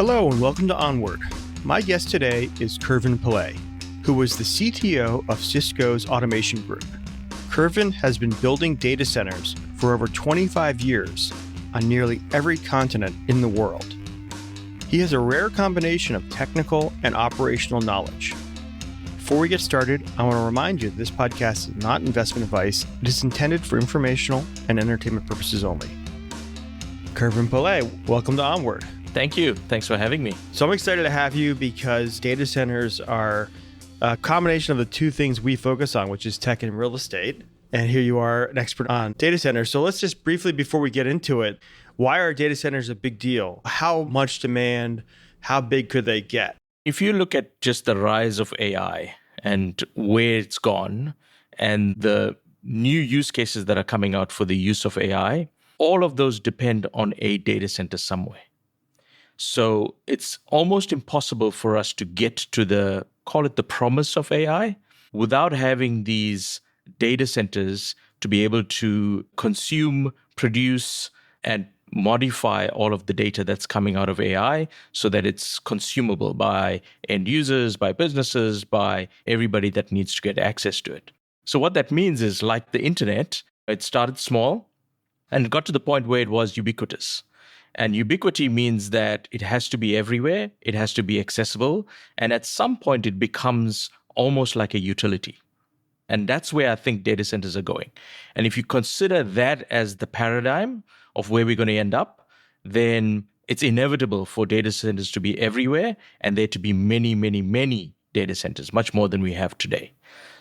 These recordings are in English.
Hello and welcome to Onward. My guest today is Kervin Pillay, who was the CTO of Cisco's automation group. Kervin has been building data centers for over 25 years on nearly every continent in the world. He has a rare combination of technical and operational knowledge. Before we get started, I want to remind you that this podcast is not investment advice. It is intended for informational and entertainment purposes only. Kervin Pillay, welcome to Onward. Thank you. Thanks for having me. So I'm excited to have you because data centers are a combination of the two things we focus on, which is tech and real estate. And here you are, an expert on data centers. So let's just briefly, before we get into it, why are data centers a big deal? How much demand? How big could they get? If you look at just the rise of AI and where it's gone and the new use cases that are coming out for the use of AI, all of those depend on a data center somewhere. So it's almost impossible for us to get to call it the promise of AI without having these data centers to be able to consume, produce, and modify all of the data that's coming out of AI so that it's consumable by end users, by businesses, by everybody that needs to get access to it. So what that means is, like the internet, it started small and got to the point where it was ubiquitous. And ubiquity means that it has to be everywhere, it has to be accessible, and at some point it becomes almost like a utility. And that's where I think data centers are going. And if you consider that as the paradigm of where we're going to end up, then it's inevitable for data centers to be everywhere and there to be many, many, many data centers, much more than we have today.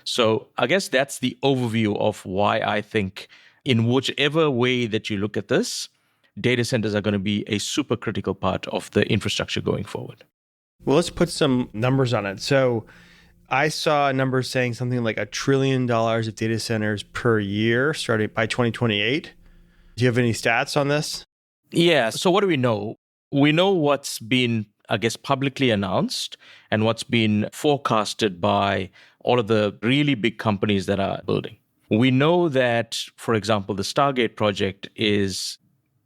So I guess that's the overview of why I think in whichever way that you look at this, data centers are going to be a super critical part of the infrastructure going forward. Well, let's put some numbers on it. So I saw a number saying something like $1 trillion of data centers per year starting by 2028. Do you have any stats on this? Yeah. So what do we know? We know what's been, I guess, publicly announced and what's been forecasted by all of the really big companies that are building. We know that, for example, the Stargate project is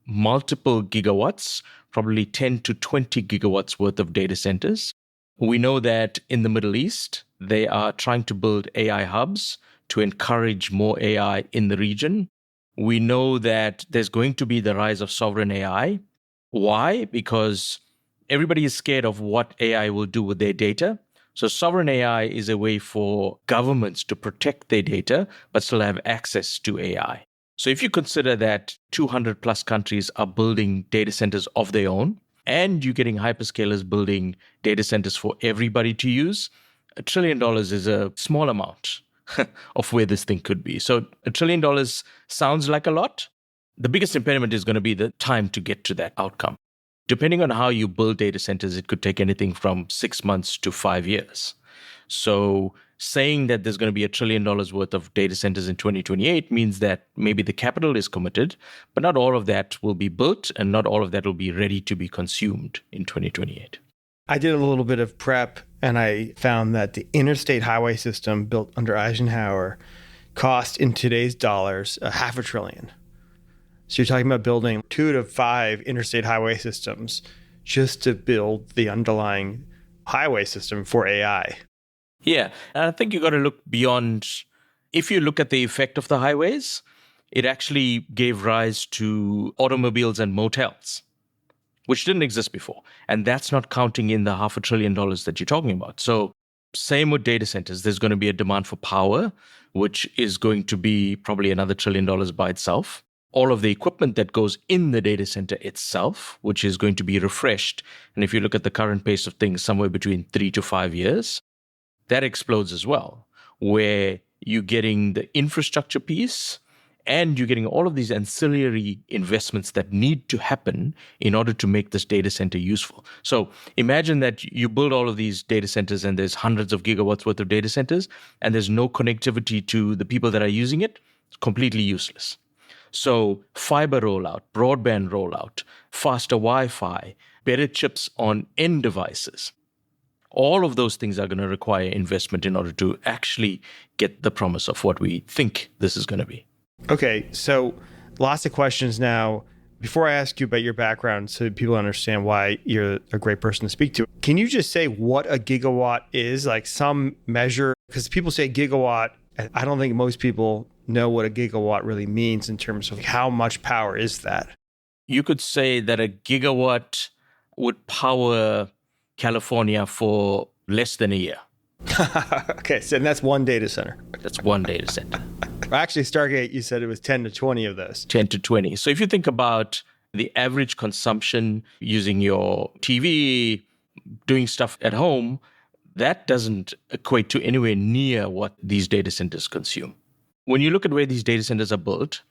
multiple gigawatts, probably 10 to 20 gigawatts worth of data centers. We know that in the Middle East, they are trying to build AI hubs to encourage more AI in the region. We know that there's going to be the rise of sovereign AI. Why? Because everybody is scared of what AI will do with their data. So sovereign AI is a way for governments to protect their data, but still have access to AI. So if you consider that 200 plus countries are building data centers of their own, and you're getting hyperscalers building data centers for everybody to use, $1 trillion is a small amount of where this thing could be. So $1 trillion sounds like a lot. The biggest impediment is going to be the time to get to that outcome. Depending on how you build data centers, it could take anything from 6 months to 5 years. So saying that there's going to be $1 trillion worth of data centers in 2028 means that maybe the capital is committed, but not all of that will be built and not all of that will be ready to be consumed in 2028. I did a little bit of prep and I found that the Interstate Highway System built under Eisenhower cost in today's dollars $500 billion. So you're talking about building 2 to 5 interstate highway systems just to build the underlying highway system for AI. Yeah, and I think you got to look beyond. If you look at the effect of the highways, it actually gave rise to automobiles and motels, which didn't exist before. And that's not counting in the $500 billion that you're talking about. So same with data centers. There's going to be a demand for power, which is going to be probably another $1 trillion by itself. All of the equipment that goes in the data center itself, which is going to be refreshed. And if you look at the current pace of things, somewhere between 3 to 5 years, that explodes as well, where you're getting the infrastructure piece and you're getting all of these ancillary investments that need to happen in order to make this data center useful. So imagine that you build all of these data centers and there's hundreds of gigawatts worth of data centers and there's no connectivity to the people that are using it. It's completely useless. So fiber rollout, broadband rollout, faster Wi-Fi, better chips on end devices. All of those things are going to require investment in order to actually get the promise of what we think this is going to be. Okay, so lots of questions now Before I ask you about your background so people understand why you're a great person to speak to, can you just say what a gigawatt is, like some measure? Because people say gigawatt, and I don't think most people know what a gigawatt really means in terms of how much power is that. You could say that a gigawatt would power California for less than a year. Okay, so and that's one data center. That's one data center. Actually, Stargate, you said it was 10 to 20 of those. 10 to 20. So if you think about the average consumption using your TV, doing stuff at home, that doesn't equate to anywhere near what these data centers consume. When you look at where these data centers are built,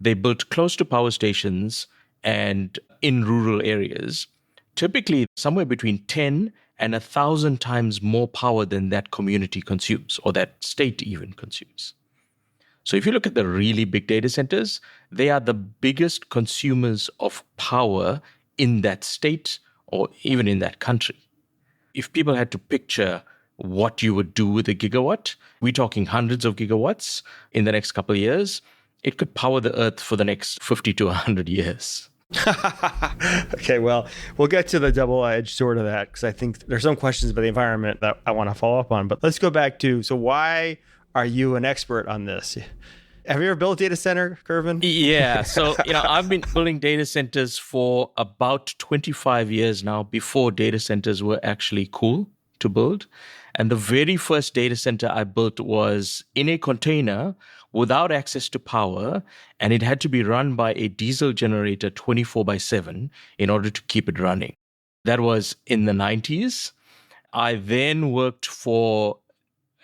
they're built close to power stations and in rural areas, typically somewhere between 10 and 1,000 times more power than that community consumes or that state even consumes. So if you look at the really big data centers, they are the biggest consumers of power in that state or even in that country. If people had to picture what you would do with a gigawatt, we're talking hundreds of gigawatts in the next couple of years. It could power the earth for the next 50 to 100 years. Okay, well, we'll get to the double-edged sword of that because I think there's some questions about the environment that I want to follow up on. But let's go back to, so why are you an expert on this? Have you ever built a data center, Kervin? Yeah. So, I've been building data centers for about 25 years now before data centers were actually cool to build. And the very first data center I built was in a container without access to power, and it had to be run by a diesel generator 24/7 in order to keep it running. That was in the 90s. I then worked for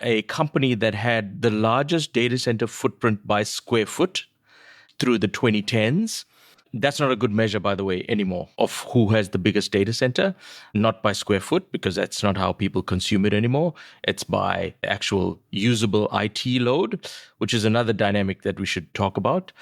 a company that had the largest data center footprint by square foot through the 2010s. That's not a good measure, by the way, anymore of who has the biggest data center, not by square foot, because that's not how people consume it anymore. It's by actual usable IT load, which is another dynamic that we should talk about,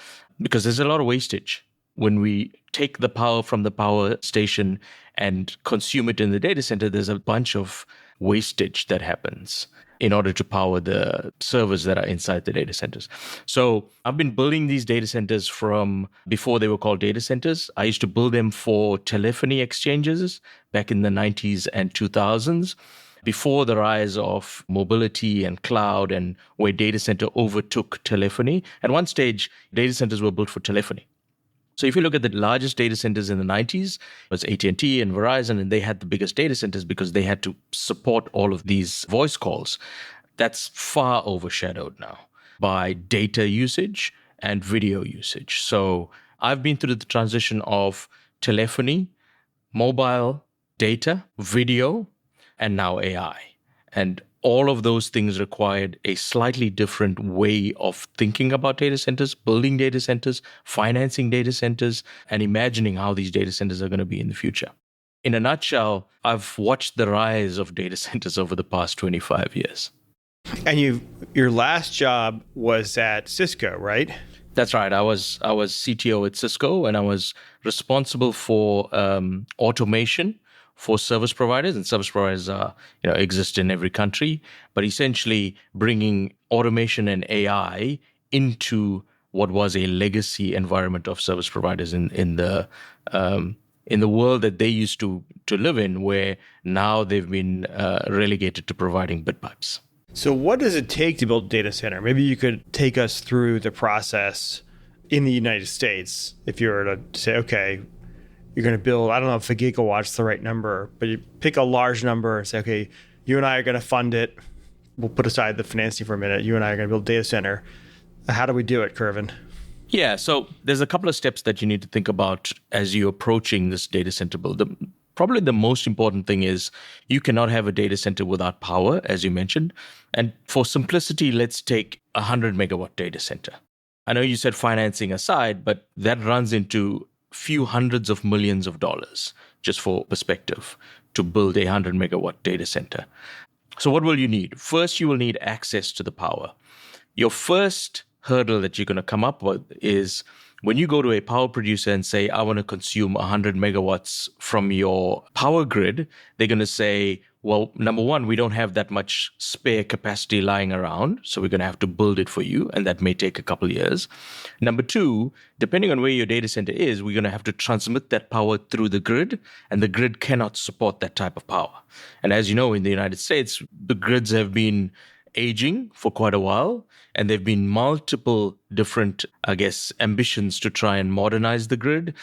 because there's a lot of wastage. When we take the power from the power station and consume it in the data center, there's a bunch of wastage that happens in order to power the servers that are inside the data centers. So I've been building these data centers from before they were called data centers. I used to build them for telephony exchanges back in the 90s and 2000s, before the rise of mobility and cloud and where data center overtook telephony. At one stage, data centers were built for telephony. So if you look at the largest data centers in the 90s, it was AT&T and Verizon, and they had the biggest data centers because they had to support all of these voice calls. That's far overshadowed now by data usage and video usage. So I've been through the transition of telephony, mobile, data, video, and now AI. And all of those things required a slightly different way of thinking about data centers, building data centers, financing data centers, and imagining how these data centers are going to be in the future. In a nutshell, I've watched the rise of data centers over the past 25 years. And your last job was at Cisco, right? That's right. I was CTO at Cisco, and I was responsible for automation for service providers, and service providers exist in every country, but essentially bringing automation and AI into what was a legacy environment of service providers in the world that they used to live in, where now they've been relegated to providing bit pipes. So what does it take to build a data center? Maybe you could take us through the process in the United States. If you were to say, okay, you're going to build, I don't know if a gigawatt's the right number, but you pick a large number and say, okay, you and I are going to fund it. We'll put aside the financing for a minute. You and I are going to build a data center. How do we do it, Kervin? Yeah, so there's a couple of steps that you need to think about as you're approaching this data center build. Probably the most important thing is you cannot have a data center without power, as you mentioned. And for simplicity, let's take a 100 megawatt data center. I know you said financing aside, but that runs into few hundreds of millions of dollars, just for perspective, to build a 100 megawatt data center. So what will you need? First, you will need access to the power. Your first hurdle that you're going to come up with is when you go to a power producer and say, I want to consume 100 megawatts from your power grid, they're going to say, Well, number one, we don't have that much spare capacity lying around, so we're going to have to build it for you, and that may take a couple of years. Number two, depending on where your data center is, we're going to have to transmit that power through the grid, and the grid cannot support that type of power. And as you know, in the United States, the grids have been aging for quite a while, and there have been multiple different, ambitions to try and modernize the grid.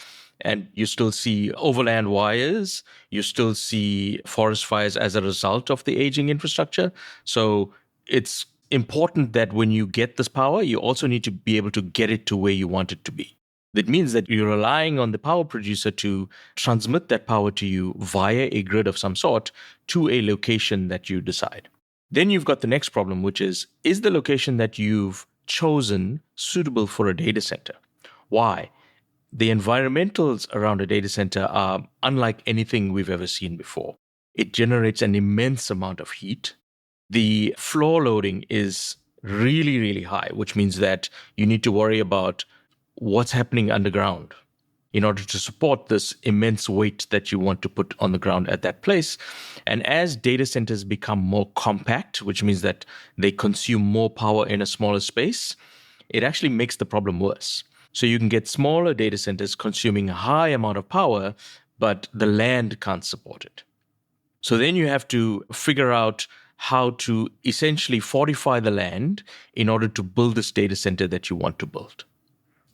And you still see overland wires, you still see forest fires as a result of the aging infrastructure. So it's important that when you get this power, you also need to be able to get it to where you want it to be. That means that you're relying on the power producer to transmit that power to you via a grid of some sort to a location that you decide. Then you've got the next problem, which is the location that you've chosen suitable for a data center? Why? The environmentals around a data center are unlike anything we've ever seen before. It generates an immense amount of heat. The floor loading is really, really high, which means that you need to worry about what's happening underground in order to support this immense weight that you want to put on the ground at that place. And as data centers become more compact, which means that they consume more power in a smaller space, it actually makes the problem worse. So you can get smaller data centers consuming a high amount of power, but the land can't support it. So then you have to figure out how to essentially fortify the land in order to build this data center that you want to build.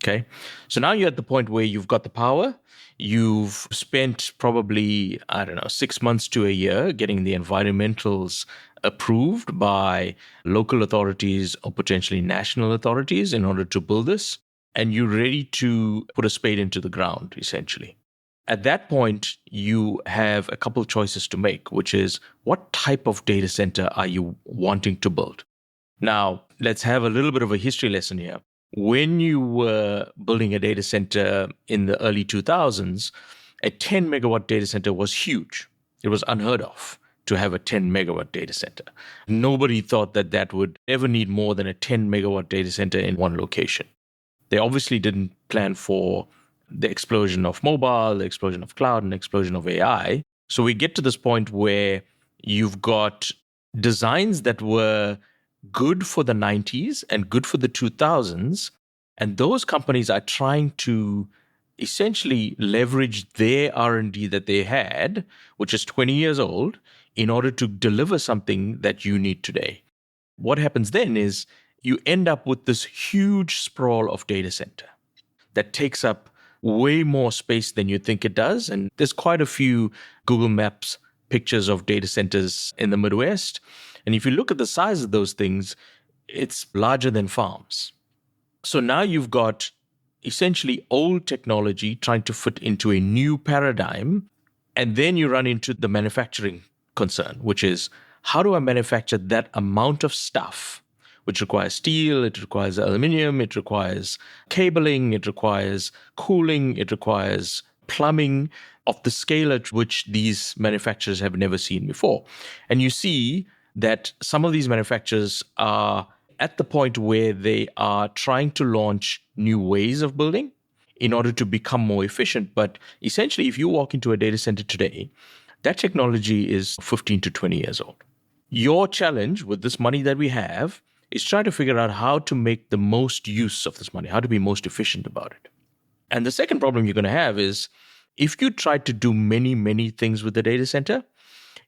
Okay. So now you're at the point where you've got the power. You've spent probably, 6 months to a year getting the environmentals approved by local authorities or potentially national authorities in order to build this. And you're ready to put a spade into the ground, essentially. At that point, you have a couple of choices to make, which is what type of data center are you wanting to build? Now, let's have a little bit of a history lesson here. When you were building a data center in the early 2000s, a 10 megawatt data center was huge. It was unheard of to have a 10 megawatt data center. Nobody thought that would ever need more than a 10 megawatt data center in one location. They obviously didn't plan for the explosion of mobile, the explosion of cloud, and the explosion of AI. So we get to this point where you've got designs that were good for the 90s and good for the 2000s. And those companies are trying to essentially leverage their R&D that they had, which is 20 years old, in order to deliver something that you need today. What happens then is you end up with this huge sprawl of data center that takes up way more space than you think it does. And there's quite a few Google Maps pictures of data centers in the Midwest. And if you look at the size of those things, it's larger than farms. So now you've got essentially old technology trying to fit into a new paradigm. And then you run into the manufacturing concern, which is how do I manufacture that amount of stuff, which requires steel, it requires aluminum, it requires cabling, it requires cooling, it requires plumbing of the scale at which these manufacturers have never seen before. And you see that some of these manufacturers are at the point where they are trying to launch new ways of building in order to become more efficient. But essentially, if you walk into a data center today, that technology is 15 to 20 years old. Your challenge with this money that we have is try to figure out how to make the most use of this money, how to be most efficient about it. And the second problem you're going to have is if you try to do many, many things with the data center,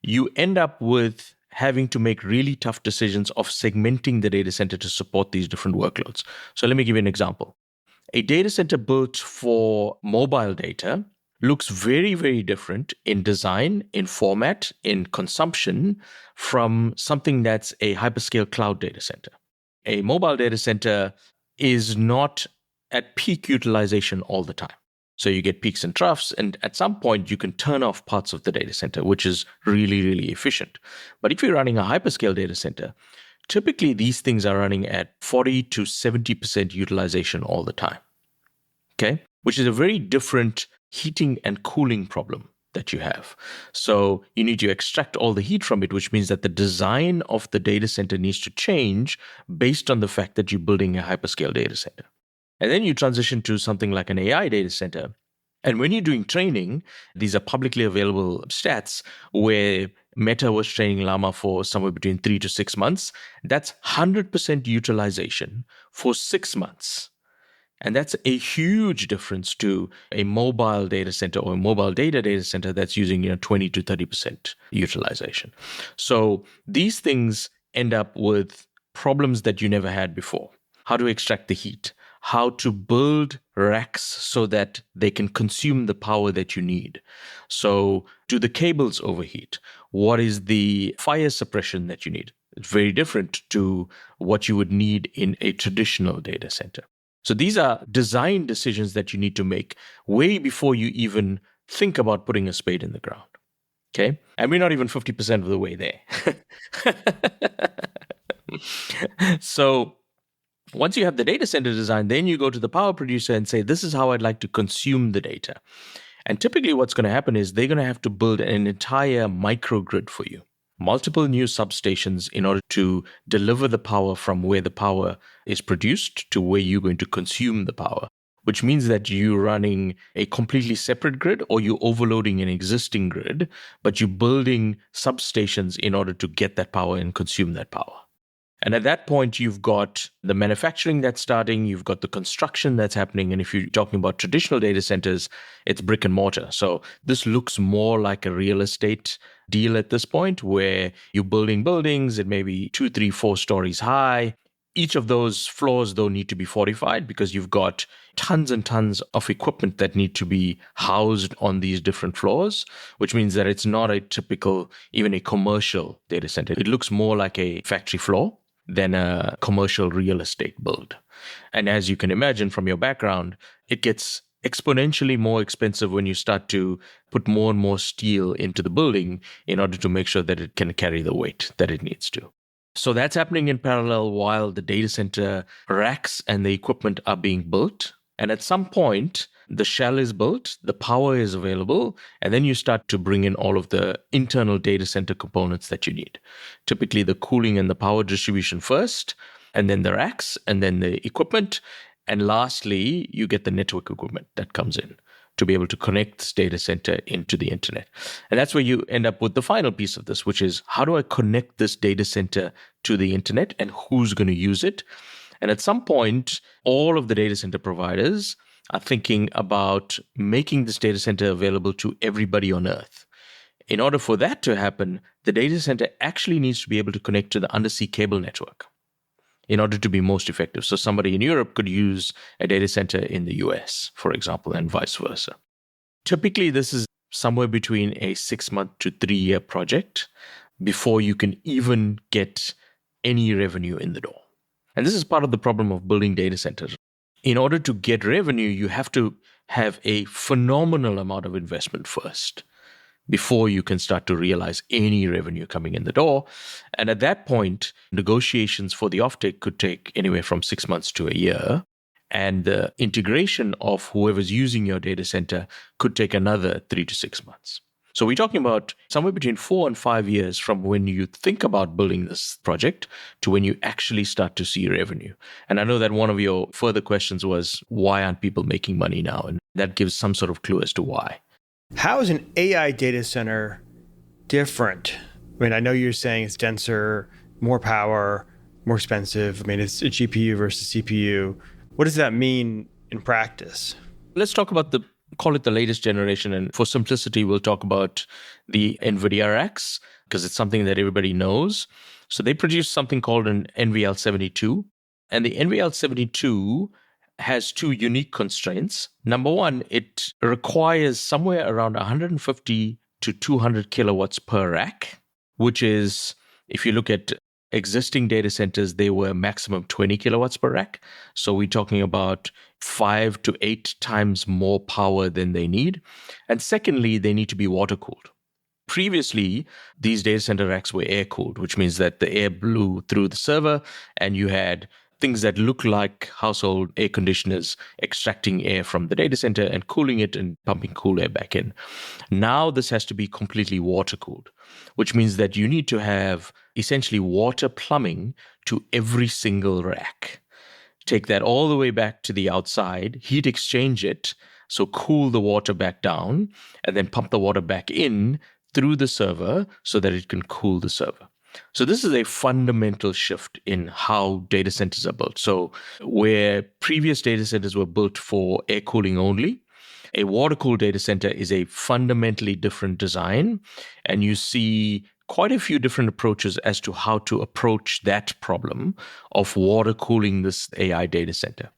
you end up with having to make really tough decisions of segmenting the data center to support these different workloads. So let me give you an example. A data center built for mobile data looks very, very different in design, in format, in consumption from something that's a hyperscale cloud data center. A mobile data center is not at peak utilization all the time. So you get peaks and troughs, and at some point you can turn off parts of the data center, which is really, really efficient. But if you're running a hyperscale data center, typically these things are running at 40 to 70% utilization all the time. Okay? Which is a very different heating and cooling problem that you have. So you need to extract all the heat from it, which means that the design of the data center needs to change based on the fact that you're building a hyperscale data center. And then you transition to something like an AI data center. And when you're doing training, these are publicly available stats where Meta was training Llama for somewhere between 3 to 6 months. That's 100% utilization for 6 months. And that's a huge difference to a mobile data center or a mobile data center that's using 20 to 30% utilization. So these things end up with problems that you never had before. How to extract the heat, how to build racks so that they can consume the power that you need. So do the cables overheat? What is the fire suppression that you need? It's very different to what you would need in a traditional data center. So these are design decisions that you need to make way before you even think about putting a spade in the ground. Okay? And we're not even 50% of the way there. So once you have the data center design, then you go to the power producer and say, this is how I'd like to consume the data. And typically what's going to happen is they're going to have to build an entire microgrid for you. Multiple new substations in order to deliver the power from where the power is produced to where you're going to consume the power, which means that you're running a completely separate grid or you're overloading an existing grid, but you're building substations in order to get that power and consume that power. And at that point, you've got the manufacturing that's starting, you've got the construction that's happening. And if you're talking about traditional data centers, it's brick and mortar. So this looks more like a real estate deal at this point, where you're building buildings. It may be 2, 3, 4 stories high. Each of those floors, though, need to be fortified because you've got tons and tons of equipment that need to be housed on these different floors, which means that it's not a typical, even a commercial data center. It looks more like a factory floor than a commercial real estate build. And as you can imagine from your background, it gets exponentially more expensive when you start to put more and more steel into the building in order to make sure that it can carry the weight that it needs to. So that's happening in parallel while the data center racks and the equipment are being built. And at some point, the shell is built, the power is available, and then you start to bring in all of the internal data center components that you need. Typically, the cooling and the power distribution first, and then the racks, and then the equipment. And lastly, you get the network equipment that comes in to be able to connect this data center into the internet. And that's where you end up with the final piece of this, which is how do I connect this data center to the internet and who's going to use it? And at some point, all of the data center providers are thinking about making this data center available to everybody on Earth. In order for that to happen, the data center actually needs to be able to connect to the undersea cable network in order to be most effective. So somebody in Europe could use a data center in the US, for example, and vice versa. Typically, this is somewhere between a 6-month to 3-year project before you can even get any revenue in the door. And this is part of the problem of building data centers. In order to get revenue, you have to have a phenomenal amount of investment first before you can start to realize any revenue coming in the door. And at that point, negotiations for the offtake could take anywhere from 6 months to a year. And the integration of whoever's using your data center could take another 3 to 6 months. So we're talking about somewhere between 4 and 5 years from when you think about building this project to when you actually start to see revenue. And I know that one of your further questions was, why aren't people making money now? And that gives some sort of clue as to why. How is an AI data center different? I mean, I know you're saying it's denser, more power, more expensive. I mean, it's a GPU versus CPU. What does that mean in practice? Let's talk about call it the latest generation. And for simplicity, we'll talk about the NVIDIA racks because it's something that everybody knows. So they produce something called an NVL72. And the NVL72 has 2 unique constraints. Number one, it requires somewhere around 150 to 200 kilowatts per rack, which is, if you look at existing data centers, they were maximum 20 kilowatts per rack. So we're talking about 5 to 8 times more power than they need. And secondly, they need to be water cooled. Previously, these data center racks were air cooled, which means that the air blew through the server and you had things that look like household air conditioners extracting air from the data center and cooling it and pumping cool air back in. Now this has to be completely water cooled, which means that you need to have essentially water plumbing to every single rack. Take that all the way back to the outside, heat exchange it, so cool the water back down, and then pump the water back in through the server so that it can cool the server. So this is a fundamental shift in how data centers are built. So where previous data centers were built for air cooling only, a water-cooled data center is a fundamentally different design. And you see quite a few different approaches as to how to approach that problem of water cooling this AI data center.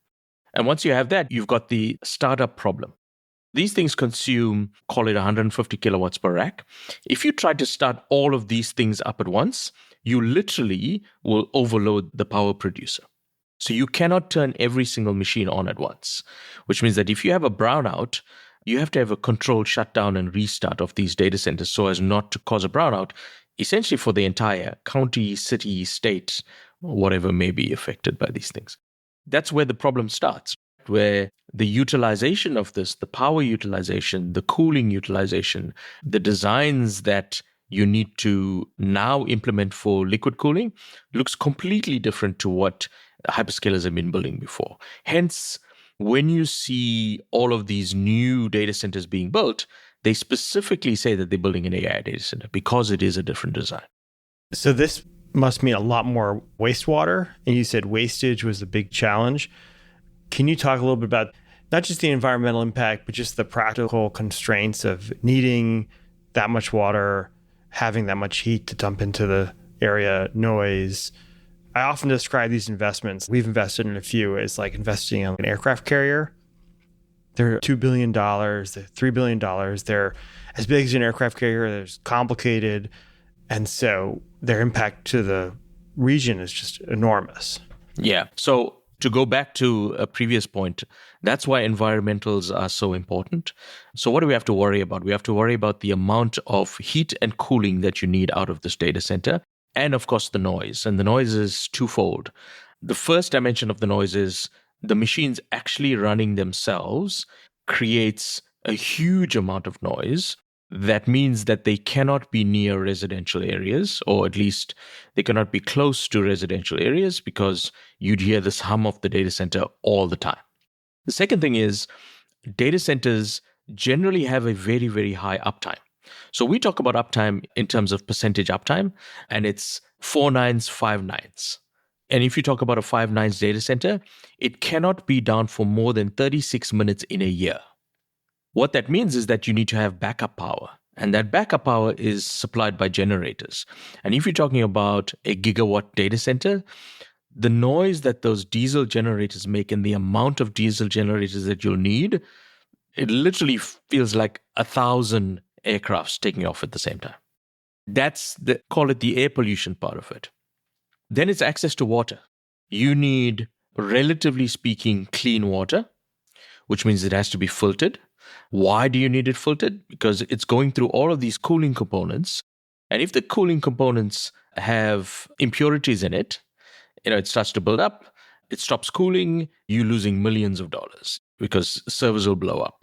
And once you have that, you've got the startup problem. These things consume, call it 150 kilowatts per rack. If you try to start all of these things up at once, you literally will overload the power producer. So you cannot turn every single machine on at once, which means that if you have a brownout, you have to have a controlled shutdown and restart of these data centers so as not to cause a brownout, essentially for the entire county, city, state, whatever may be affected by these things. That's where the problem starts, where the utilization of this, the power utilization, the cooling utilization, the designs that you need to now implement for liquid cooling looks completely different to what hyperscalers have been building before. Hence, when you see all of these new data centers being built, they specifically say that they're building an AI data center because it is a different design. So this must mean a lot more wastewater. And you said wastage was a big challenge. Can you talk a little bit about not just the environmental impact, but just the practical constraints of needing that much water, having that much heat to dump into the area, noise? I often describe these investments, we've invested in a few, as like investing in an aircraft carrier. They're $2 billion, they're $3 billion. They're as big as an aircraft carrier, they're complicated. And so their impact to the region is just enormous. Yeah. So to go back to a previous point, that's why environmentals are so important. So what do we have to worry about? We have to worry about the amount of heat and cooling that you need out of this data center. And of course, the noise. And the noise is twofold. The first dimension of the noise is the machines actually running themselves creates a huge amount of noise. That means that they cannot be near residential areas, or at least they cannot be close to residential areas because you'd hear this hum of the data center all the time. The second thing is data centers generally have a very, very high uptime. So we talk about uptime in terms of percentage uptime, and it's 4 nines, 5 nines. And if you talk about a 5 nines data center, it cannot be down for more than 36 minutes in a year. What that means is that you need to have backup power, and that backup power is supplied by generators. And if you're talking about a gigawatt data center, the noise that those diesel generators make and the amount of diesel generators that you'll need, it literally feels like 1,000 aircrafts taking off at the same time. That's call it the air pollution part of it. Then it's access to water. You need, relatively speaking, clean water, which means it has to be filtered. Why do you need it filtered? Because it's going through all of these cooling components. And if the cooling components have impurities in it, it starts to build up, it stops cooling, you're losing millions of dollars because servers will blow up.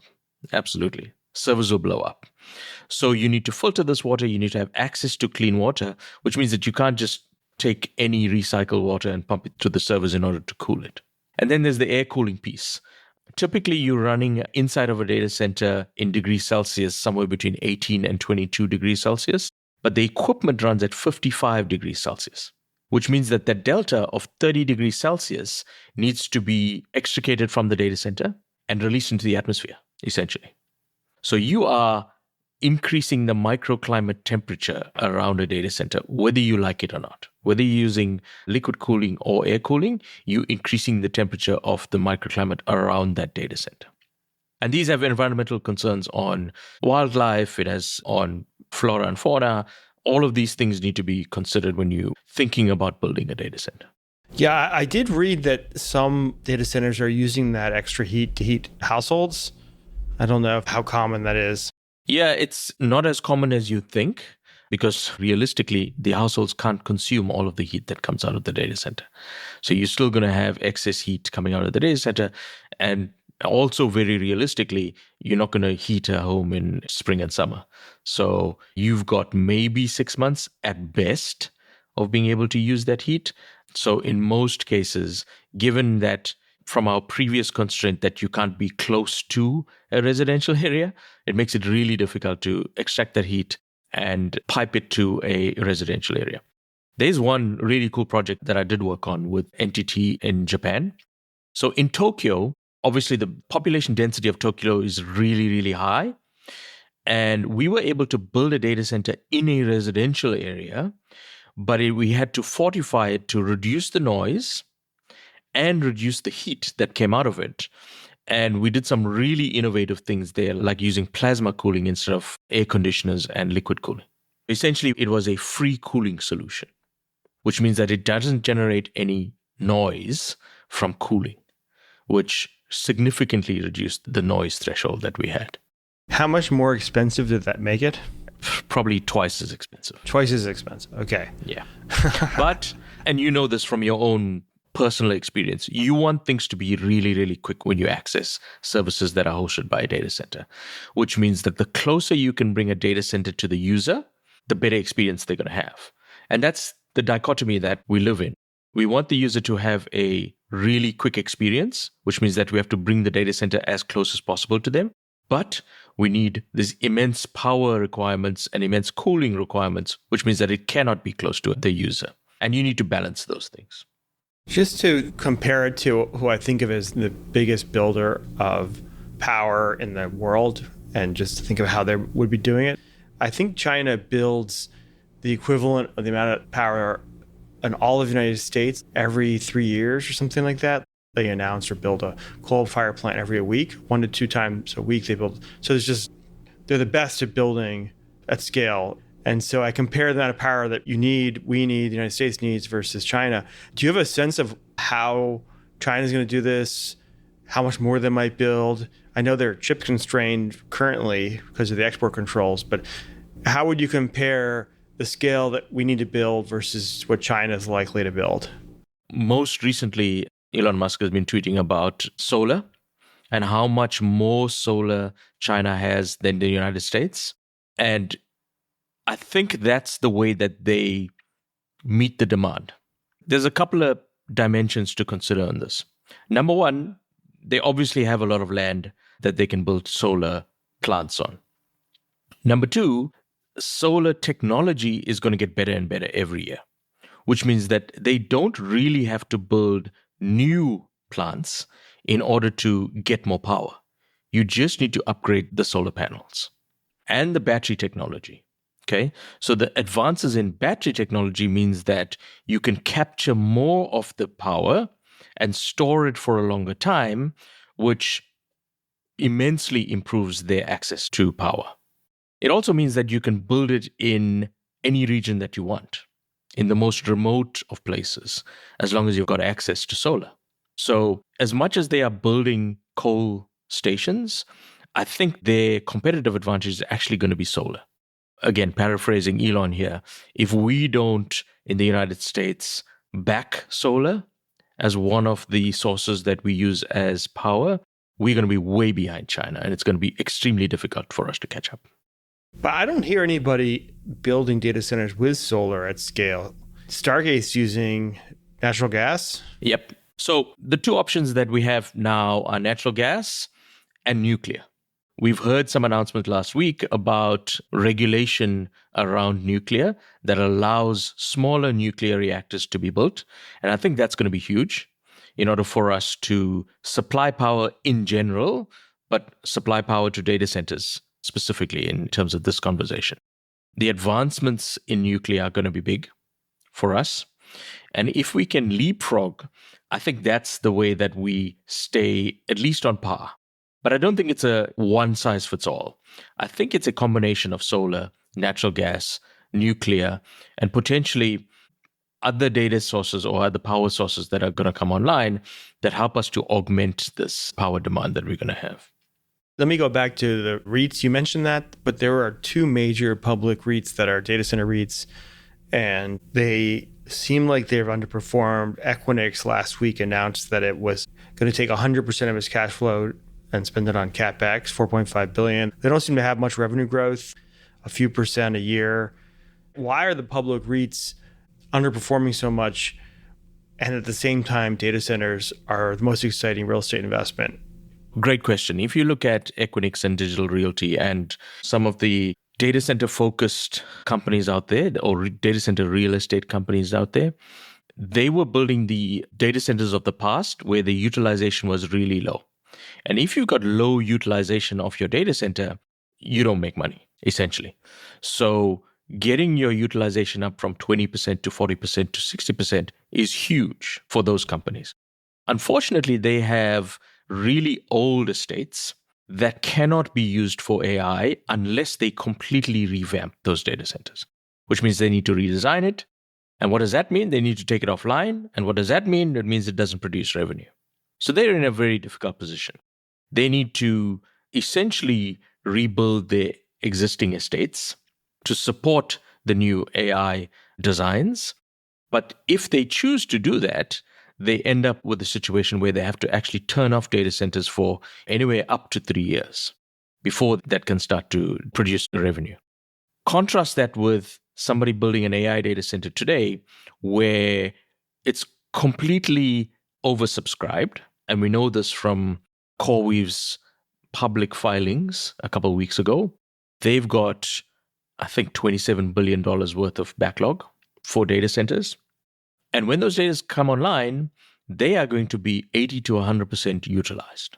Absolutely. Servers will blow up. So you need to filter this water. You need to have access to clean water, which means that you can't just take any recycled water and pump it to the servers in order to cool it. And then there's the air cooling piece. Typically, you're running inside of a data center in degrees Celsius, somewhere between 18 and 22 degrees Celsius. But the equipment runs at 55 degrees Celsius, which means that the delta of 30 degrees Celsius needs to be extricated from the data center and released into the atmosphere, essentially. So you are increasing the microclimate temperature around a data center, whether you like it or not. Whether you're using liquid cooling or air cooling, you're increasing the temperature of the microclimate around that data center. And these have environmental concerns on wildlife, it has on flora and fauna. All of these things need to be considered when you're thinking about building a data center. Yeah, I did read that some data centers are using that extra heat to heat households. I don't know how common that is. Yeah, it's not as common as you think because realistically, the households can't consume all of the heat that comes out of the data center. So you're still going to have excess heat coming out of the data center. And also very realistically, you're not going to heat a home in spring and summer. So you've got maybe 6 months at best of being able to use that heat. So in most cases, given that from our previous constraint that you can't be close to a residential area, it makes it really difficult to extract that heat and pipe it to a residential area. There's one really cool project that I did work on with NTT in Japan. So in Tokyo, obviously the population density of Tokyo is really, really high. And we were able to build a data center in a residential area, but we had to fortify it to reduce the noise and reduce the heat that came out of it. And we did some really innovative things there, like using plasma cooling instead of air conditioners and liquid cooling. Essentially, it was a free cooling solution, which means that it doesn't generate any noise from cooling, which significantly reduced the noise threshold that we had. How much more expensive did that make it? Probably twice as expensive. Twice as expensive. Okay. Yeah. But, and you know this from your own personal experience, you want things to be really, really quick when you access services that are hosted by a data center, which means that the closer you can bring a data center to the user, the better experience they're going to have. And that's the dichotomy that we live in. We want the user to have a really quick experience, which means that we have to bring the data center as close as possible to them. But we need these immense power requirements and immense cooling requirements, which means that it cannot be close to the user. And you need to balance those things. Just to compare it to who I think of as the biggest builder of power in the world, and just to think of how they would be doing it, I think China builds the equivalent of the amount of power in all of the United States every 3 years or something like that. They announce or build a coal-fired plant every week, 1 to 2 times a week they build. So they're the best at building at scale. And so I compare the amount of power that we need, the United States needs versus China. Do you have a sense of how China's going to do this? How much more they might build? I know they're chip constrained currently because of the export controls, but how would you compare the scale that we need to build versus what China is likely to build? Most recently, Elon Musk has been tweeting about solar and how much more solar China has than the United States. And I think that's the way that they meet the demand. There's a couple of dimensions to consider on this. Number one, they obviously have a lot of land that they can build solar plants on. Number two, solar technology is going to get better and better every year, which means that they don't really have to build new plants in order to get more power. You just need to upgrade the solar panels and the battery technology. Okay, so the advances in battery technology means that you can capture more of the power and store it for a longer time, which immensely improves their access to power. It also means that you can build it in any region that you want, in the most remote of places, as long as you've got access to solar. So as much as they are building coal stations, I think their competitive advantage is actually going to be solar. Again, paraphrasing Elon here, if we don't, in the United States, back solar as one of the sources that we use as power, we're going to be way behind China, and it's going to be extremely difficult for us to catch up. But I don't hear anybody building data centers with solar at scale. Stargate's using natural gas? Yep. So the two options that we have now are natural gas and nuclear. We've heard some announcements last week about regulation around nuclear that allows smaller nuclear reactors to be built. And I think that's going to be huge in order for us to supply power in general, but supply power to data centers specifically in terms of this conversation. The advancements in nuclear are going to be big for us. And if we can leapfrog, I think that's the way that we stay at least on par. But I don't think it's a one size fits all. I think it's a combination of solar, natural gas, nuclear, and potentially other data sources or other power sources that are going to come online that help us to augment this power demand that we're going to have. Let me go back to the REITs. You mentioned that, but there are two major public REITs that are data center REITs, and they seem like they've underperformed. Equinix last week announced that it was going to take 100% of its cash flow and spend it on CapEx, $4.5 billion. They don't seem to have much revenue growth, a few percent a year. Why are the public REITs underperforming so much? And at the same time, data centers are the most exciting real estate investment. Great question. If you look at Equinix and Digital Realty and some of the data center focused companies out there, or data center real estate companies out there, they were building the data centers of the past where the utilization was really low. And if you've got low utilization of your data center, you don't make money, essentially. So getting your utilization up from 20% to 40% to 60% is huge for those companies. Unfortunately, they have really old estates that cannot be used for AI unless they completely revamp those data centers, which means they need to redesign it. And what does that mean? They need to take it offline. And what does that mean? It means it doesn't produce revenue. So they're in a very difficult position. They need to essentially rebuild their existing estates to support the new AI designs. But if they choose to do that, they end up with a situation where they have to actually turn off data centers for anywhere up to 3 years before that can start to produce revenue. Contrast that with somebody building an AI data center today where it's completely oversubscribed. And we know this from CoreWeave's public filings a couple of weeks ago. They've got, I think, $27 billion worth of backlog for data centers. And when those data come online, they are going to be 80 to 100% utilized,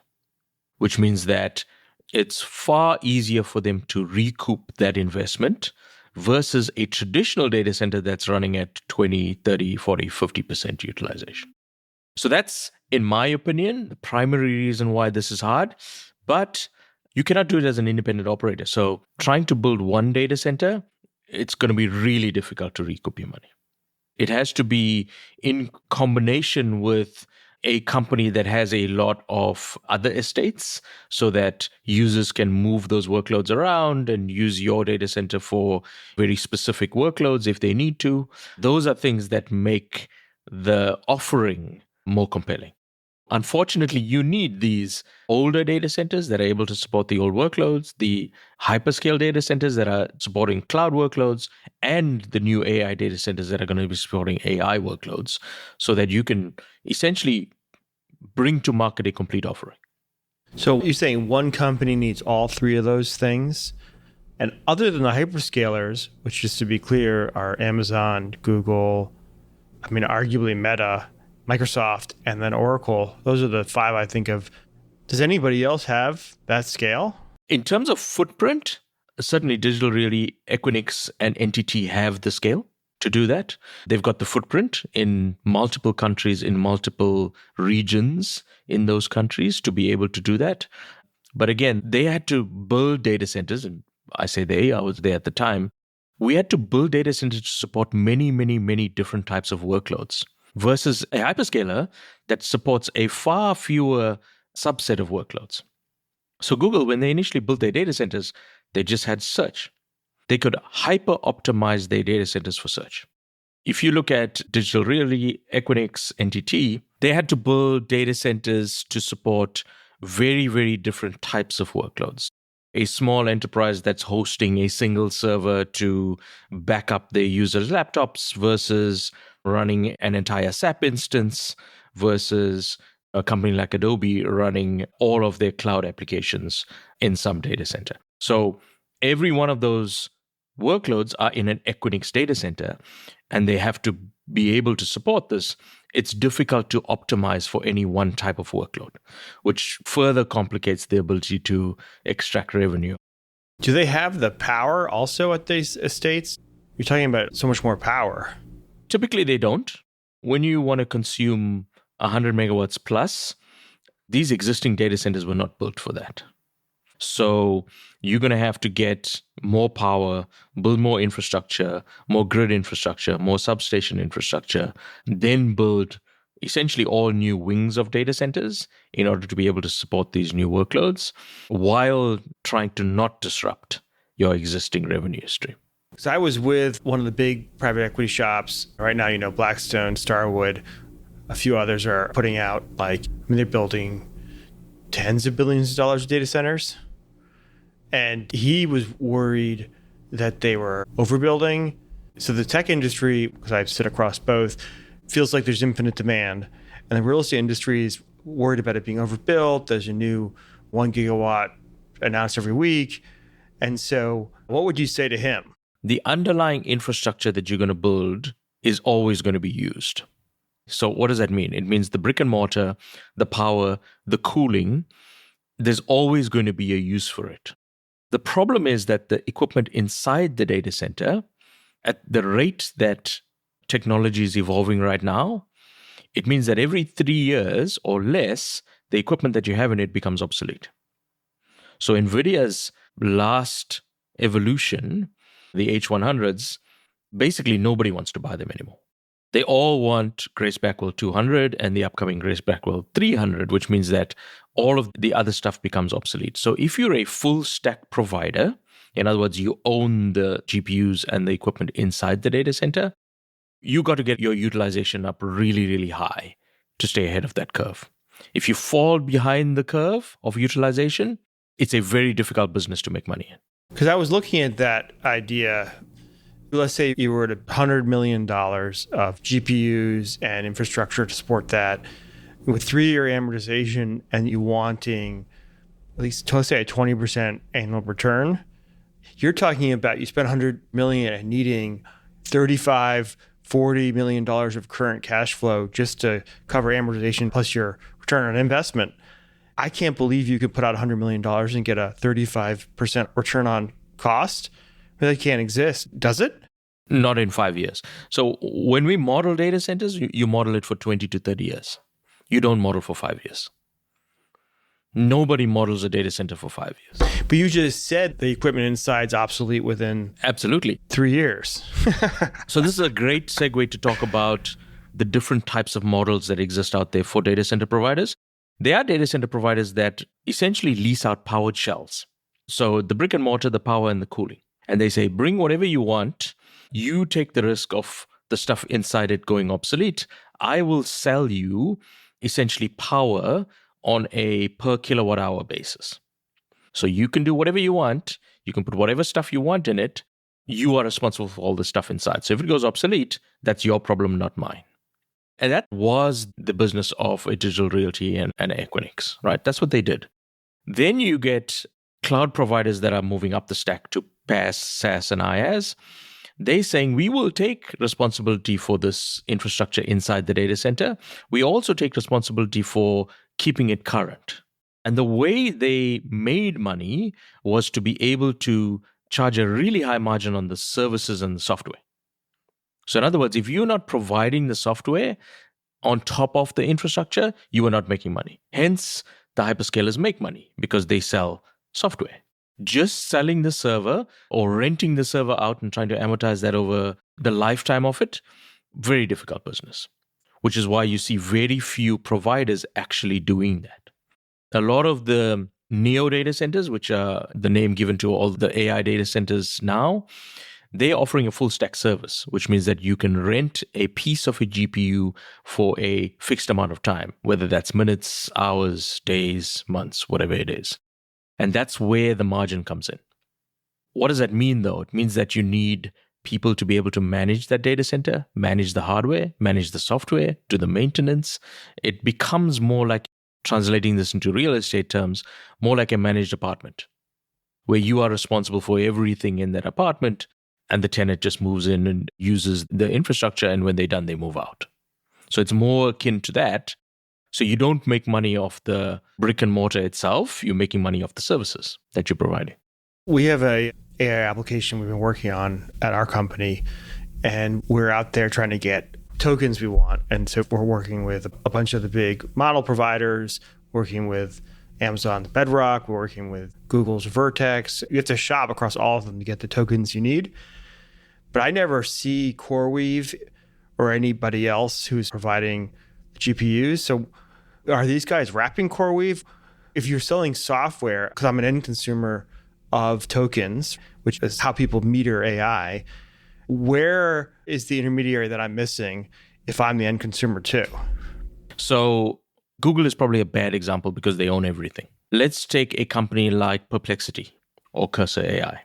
which means that it's far easier for them to recoup that investment versus a traditional data center that's running at 20, 30, 40, 50% utilization. So that's, in my opinion, the primary reason why this is hard. But you cannot do it as an independent operator. So trying to build one data center, it's going to be really difficult to recoup your money. It has to be in combination with a company that has a lot of other estates so that users can move those workloads around and use your data center for very specific workloads if they need to. Those are things that make the offering more compelling. Unfortunately, you need these older data centers that are able to support the old workloads, the hyperscale data centers that are supporting cloud workloads, and the new AI data centers that are going to be supporting AI workloads so that you can essentially bring to market a complete offering. So you're saying one company needs all three of those things? And other than the hyperscalers, which just to be clear are Amazon, Google, arguably Meta, Microsoft, and then Oracle. Those are the five I think of. Does anybody else have that scale? In terms of footprint, certainly Digital Realty, Equinix, and NTT have the scale to do that. They've got the footprint in multiple countries, in multiple regions in those countries to be able to do that. But again, they had to build data centers, and I say I was there at the time. We had to build data centers to support many, many, many different types of workloads, versus a hyperscaler that supports a far fewer subset of workloads. So Google, when they initially built their data centers, they just had search. They could hyper-optimize their data centers for search. If you look at Digital Realty, Equinix, NTT, they had to build data centers to support very, very different types of workloads. A small enterprise that's hosting a single server to back up their users' laptops versus running an entire SAP instance versus a company like Adobe running all of their cloud applications in some data center. So every one of those workloads are in an Equinix data center, and they have to be able to support this. It's difficult to optimize for any one type of workload, which further complicates the ability to extract revenue. Do they have the power also at these estates? You're talking about so much more power. Typically, they don't. When you want to consume 100 megawatts plus, these existing data centers were not built for that. So you're going to have to get more power, build more infrastructure, more grid infrastructure, more substation infrastructure, then build essentially all new wings of data centers in order to be able to support these new workloads while trying to not disrupt your existing revenue stream. So I was with one of the big private equity shops. Right now, Blackstone, Starwood, a few others are putting out they're building tens of billions of dollars of data centers. And he was worried that they were overbuilding. So the tech industry, because I sit across both, feels like there's infinite demand. And the real estate industry is worried about it being overbuilt. There's a new 1 gigawatt announced every week. And so what would you say to him? The underlying infrastructure that you're going to build is always going to be used. So what does that mean? It means the brick and mortar, the power, the cooling, there's always going to be a use for it. The problem is that the equipment inside the data center, at the rate that technology is evolving right now, it means that every 3 years or less, the equipment that you have in it becomes obsolete. So NVIDIA's last evolution, the H100s, basically nobody wants to buy them anymore. They all want Grace Blackwell 200 and the upcoming Grace Blackwell 300, which means that all of the other stuff becomes obsolete. So if you're a full stack provider, in other words, you own the GPUs and the equipment inside the data center, you got to get your utilization up really, really high to stay ahead of that curve. If you fall behind the curve of utilization, it's a very difficult business to make money in. Because I was looking at that idea. Let's say you were at $100 million of GPUs and infrastructure to support that with 3-year amortization and you wanting at least, let's say, a 20% annual return. You're talking about you spend $100 million and needing $35-40 million of current cash flow just to cover amortization plus your return on investment. I can't believe you could put out $100 million and get a 35% return on cost. That can't exist, does it? Not in 5 years. So when we model data centers, you model it for 20 to 30 years. You don't model for 5 years. Nobody models a data center for 5 years. But you just said the equipment inside's obsolete within Absolutely 3 years. So this is a great segue to talk about the different types of models that exist out there for data center providers. There are data center providers that essentially lease out powered shells. So the brick and mortar, the power, and the cooling. And they say, bring whatever you want. You take the risk of the stuff inside it going obsolete. I will sell you essentially power on a per kilowatt hour basis. So you can do whatever you want. You can put whatever stuff you want in it. You are responsible for all the stuff inside. So if it goes obsolete, that's your problem, not mine. And that was the business of a Digital Realty and Equinix, right? That's what they did. Then you get cloud providers that are moving up the stack to PaaS, SaaS, and IaaS. They're saying, we will take responsibility for this infrastructure inside the data center. We also take responsibility for keeping it current. And the way they made money was to be able to charge a really high margin on the services and the software. So in other words, if you're not providing the software on top of the infrastructure, you are not making money. Hence, the hyperscalers make money because they sell software. Just selling the server or renting the server out and trying to amortize that over the lifetime of it, very difficult business, which is why you see very few providers actually doing that. A lot of the neo data centers, which are the name given to all the AI data centers now, they're offering a full stack service, which means that you can rent a piece of a GPU for a fixed amount of time, whether that's minutes, hours, days, months, whatever it is. And that's where the margin comes in. What does that mean, though? It means that you need people to be able to manage that data center, manage the hardware, manage the software, do the maintenance. It becomes more like, translating this into real estate terms, more like a managed apartment, where you are responsible for everything in that apartment, and the tenant just moves in and uses the infrastructure, and when they're done, they move out. So it's more akin to that. So you don't make money off the brick and mortar itself. You're making money off the services that you're providing. We have a AI application we've been working on at our company, and we're out there trying to get tokens we want. And so we're working with a bunch of the big model providers, working with Amazon's Bedrock, we're working with Google's Vertex. You have to shop across all of them to get the tokens you need. But I never see CoreWeave or anybody else who's providing GPUs. So are these guys wrapping CoreWeave? If you're selling software, because I'm an end consumer of tokens, which is how people meter AI, where is the intermediary that I'm missing if I'm the end consumer too? So Google is probably a bad example because they own everything. Let's take a company like Perplexity or Cursor AI.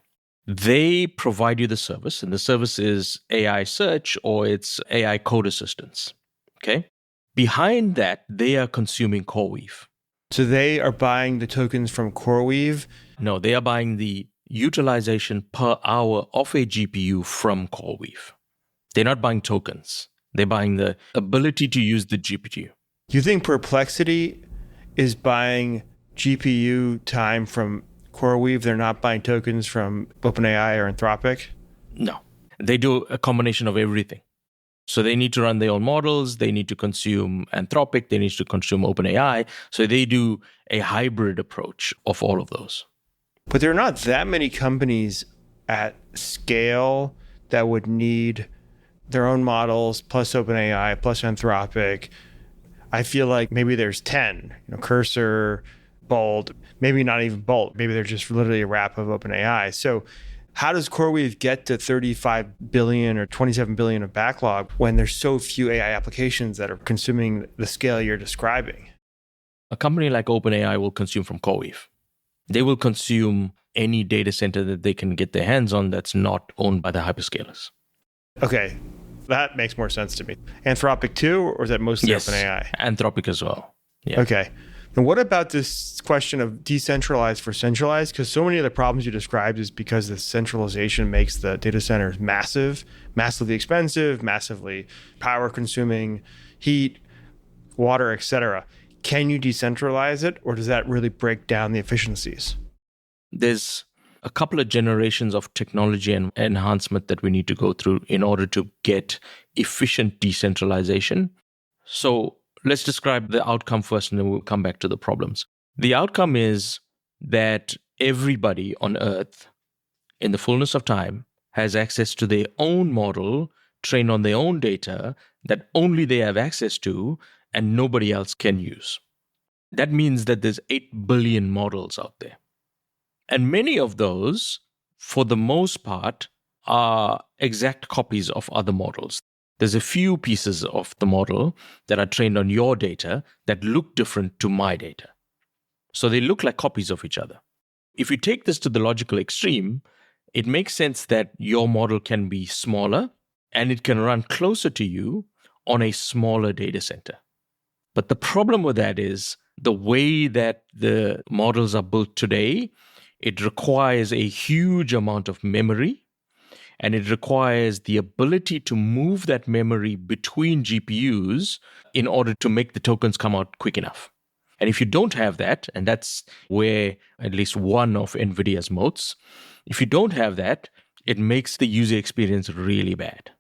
They provide you the service, and the service is AI search or it's AI code assistance. Okay. Behind that, they are consuming CoreWeave. So they are buying the tokens from CoreWeave? No, they are buying the utilization per hour of a GPU from CoreWeave. They're not buying tokens. They're buying the ability to use the GPU. Do you think Perplexity is buying GPU time from CoreWeave? They're not buying tokens from OpenAI or Anthropic? No. They do a combination of everything. So they need to run their own models. They need to consume Anthropic. They need to consume OpenAI. So they do a hybrid approach of all of those. But there are not that many companies at scale that would need their own models plus OpenAI plus Anthropic. I feel like maybe there's 10, Cursor, Bolt, maybe not even Bolt. Maybe they're just literally a wrap of OpenAI. So how does CoreWeave get to 35 billion or 27 billion of backlog when there's so few AI applications that are consuming the scale you're describing? A company like OpenAI will consume from CoreWeave. They will consume any data center that they can get their hands on that's not owned by the hyperscalers. Okay, that makes more sense to me. Anthropic too, or is that mostly OpenAI? Anthropic as well. Yeah. Okay. And what about this question of decentralized for centralized? Because so many of the problems you described is because the centralization makes the data centers massively expensive, massively power consuming, heat, water, etc. Can you decentralize it, or does that really break down the efficiencies? There's a couple of generations of technology and enhancement that we need to go through in order to get efficient decentralization. So let's describe the outcome first, and then we'll come back to the problems. The outcome is that everybody on Earth, in the fullness of time, has access to their own model, trained on their own data that only they have access to and nobody else can use. That means that there's 8 billion models out there. And many of those, for the most part, are exact copies of other models. There's a few pieces of the model that are trained on your data that look different to my data. So they look like copies of each other. If you take this to the logical extreme, it makes sense that your model can be smaller and it can run closer to you on a smaller data center. But the problem with that is the way that the models are built today, it requires a huge amount of memory. And it requires the ability to move that memory between GPUs in order to make the tokens come out quick enough. And if you don't have that, and that's where at least one of NVIDIA's moats, if you don't have that, it makes the user experience really bad.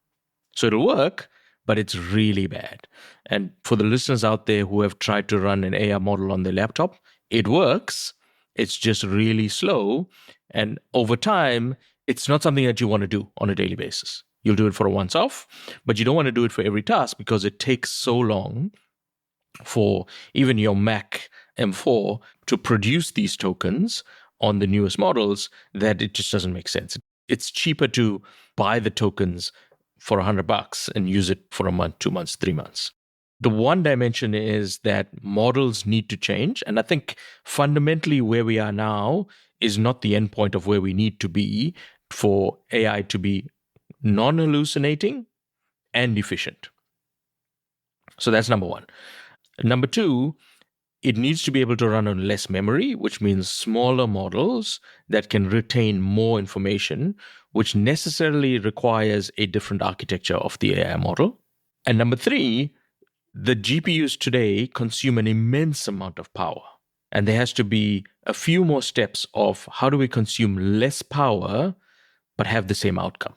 So it'll work, but it's really bad. And for the listeners out there who have tried to run an AI model on their laptop, it works. It's just really slow. And over time, it's not something that you want to do on a daily basis. You'll do it for a once-off, but you don't want to do it for every task because it takes so long for even your Mac M4 to produce these tokens on the newest models that it just doesn't make sense. It's cheaper to buy the tokens for $100 and use it for a month, 2 months, 3 months. The one dimension is that models need to change. And I think fundamentally where we are now is not the endpoint of where we need to be for AI to be non-hallucinating and efficient. So that's number one. Number two, it needs to be able to run on less memory, which means smaller models that can retain more information, which necessarily requires a different architecture of the AI model. And number three, the GPUs today consume an immense amount of power. And there has to be a few more steps of how do we consume less power but have the same outcome.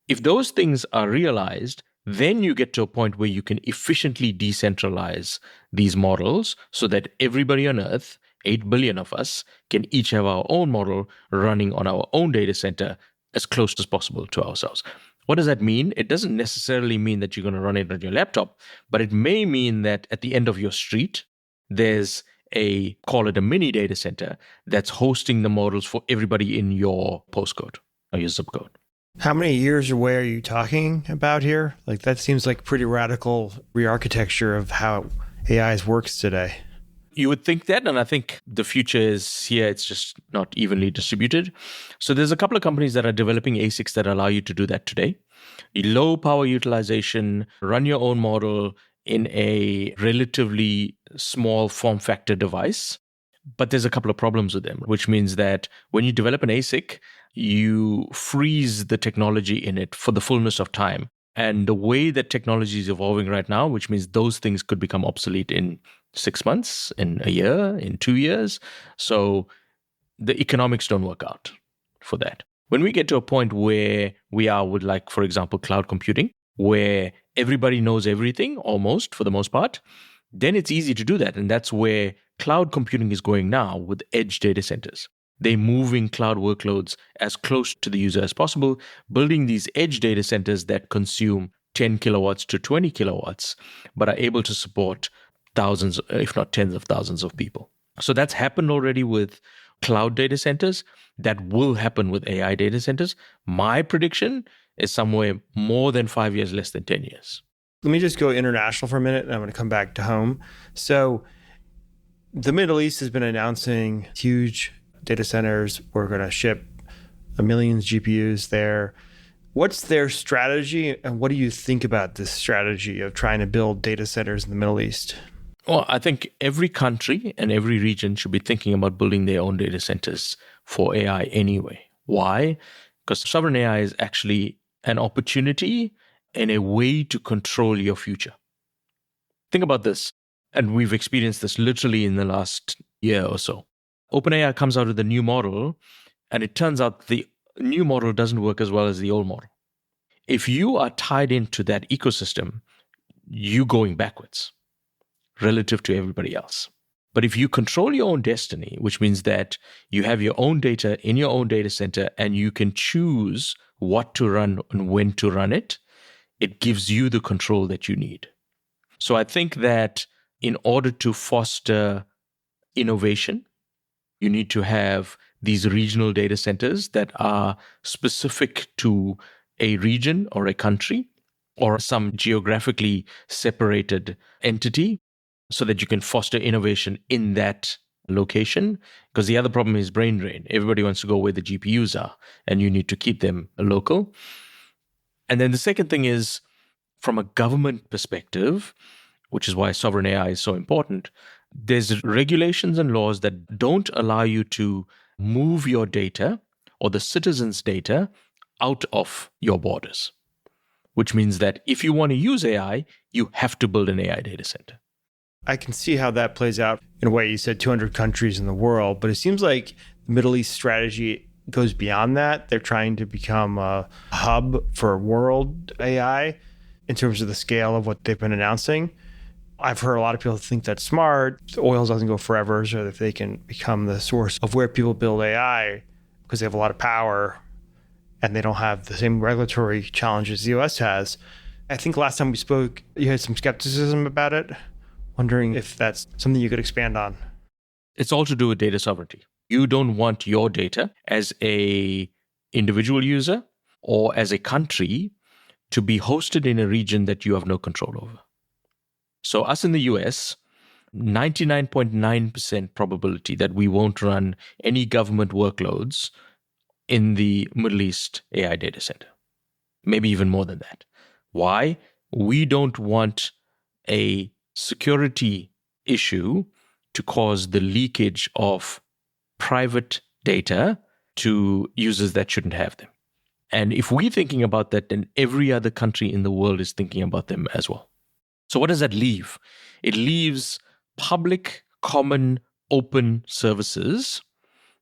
If those things are realized, then you get to a point where you can efficiently decentralize these models so that everybody on Earth, 8 billion of us, can each have our own model running on our own data center as close as possible to ourselves. What does that mean? It doesn't necessarily mean that you're going to run it on your laptop, but it may mean that at the end of your street, there's call it a mini data center that's hosting the models for everybody in your postcode or your zip code. How many years away are you talking about here? Like that seems like pretty radical re-architecture of how AI works today. You would think that, and I think the future is here. It's just not evenly distributed. So there's a couple of companies that are developing ASICs that allow you to do that today. Low power utilization, run your own model in a relatively small form factor device. But there's a couple of problems with them, which means that when you develop an ASIC, you freeze the technology in it for the fullness of time. And the way that technology is evolving right now, which means those things could become obsolete in 6 months, in a year, in 2 years. So the economics don't work out for that. When we get to a point where we are with, like, for example, cloud computing, where everybody knows everything, almost, for the most part, then it's easy to do that. And that's where cloud computing is going now with edge data centers. They're moving cloud workloads as close to the user as possible, building these edge data centers that consume 10 kilowatts to 20 kilowatts, but are able to support thousands, if not tens of thousands of people. So that's happened already with cloud data centers. That will happen with AI data centers. My prediction is somewhere more than 5 years, less than 10 years. Let me just go international for a minute, and I'm going to come back to home. So the Middle East has been announcing huge data centers. We're going to ship a million GPUs there. What's their strategy, and what do you think about this strategy of trying to build data centers in the Middle East? Well, I think every country and every region should be thinking about building their own data centers for AI anyway. Why? Because sovereign AI is actually an opportunity and a way to control your future. Think about this, and we've experienced this literally in the last year or so. OpenAI comes out with a new model, and it turns out the new model doesn't work as well as the old model. If you are tied into that ecosystem, you're going backwards relative to everybody else. But if you control your own destiny, which means that you have your own data in your own data center and you can choose what to run and when to run it, it gives you the control that you need. So I think that in order to foster innovation, you need to have these regional data centers that are specific to a region or a country or some geographically separated entity so that you can foster innovation in that location. Because the other problem is brain drain. Everybody wants to go where the GPUs are, and you need to keep them local. And then the second thing is, from a government perspective, which is why sovereign AI is so important, there's regulations and laws that don't allow you to move your data or the citizens' data out of your borders, which means that if you want to use AI, you have to build an AI data center. I can see how that plays out in a way. You said 200 countries in the world, but it seems like the Middle East strategy goes beyond that. They're trying to become a hub for world AI in terms of the scale of what they've been announcing. I've heard a lot of people think that's smart. The oil doesn't go forever, so if they can become the source of where people build AI because they have a lot of power and they don't have the same regulatory challenges the US has. I think last time we spoke, you had some skepticism about it. Wondering if that's something you could expand on. It's all to do with data sovereignty. You don't want your data as an individual user or as a country to be hosted in a region that you have no control over. So us in the US, 99.9% probability that we won't run any government workloads in the Middle East AI data center. Maybe even more than that. Why? We don't want a security issue to cause the leakage of private data to users that shouldn't have them. And if we're thinking about that, then every other country in the world is thinking about them as well. So what does that leave? It leaves public, common, open services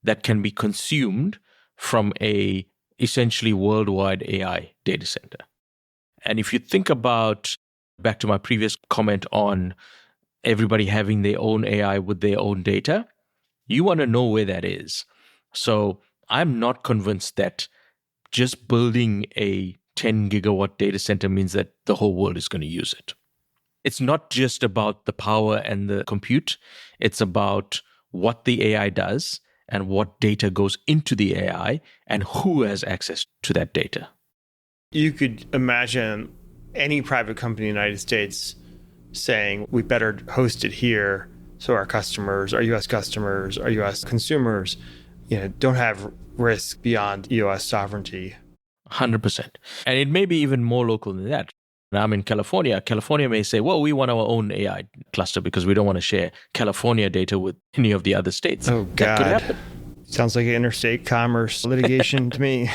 that can be consumed from a essentially worldwide AI data center. And if you think about, back to my previous comment on everybody having their own AI with their own data, you want to know where that is. So I'm not convinced that just building a 10 gigawatt data center means that the whole world is going to use it. It's not just about the power and the compute. It's about what the AI does and what data goes into the AI and who has access to that data. You could imagine any private company in the United States saying, we better host it here so our customers, our US customers, our US consumers, don't have risk beyond US sovereignty. 100%. And it may be even more local than that. And I'm in California. California may say, well, we want our own AI cluster because we don't want to share California data with any of the other states. Oh, That could God. happen. Sounds like interstate commerce litigation to me.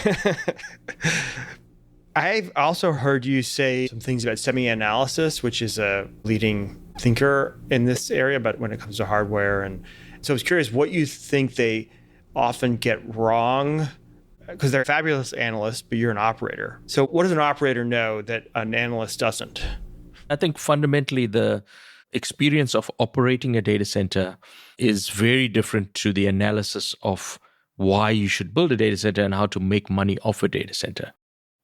I've also heard you say some things about semi-analysis, which is a leading thinker in this area, but when it comes to hardware. And so I was curious what you think they often get wrong, because they're fabulous analysts, but you're an operator. So what does an operator know that an analyst doesn't? I think fundamentally the experience of operating a data center is very different to the analysis of why you should build a data center and how to make money off a data center.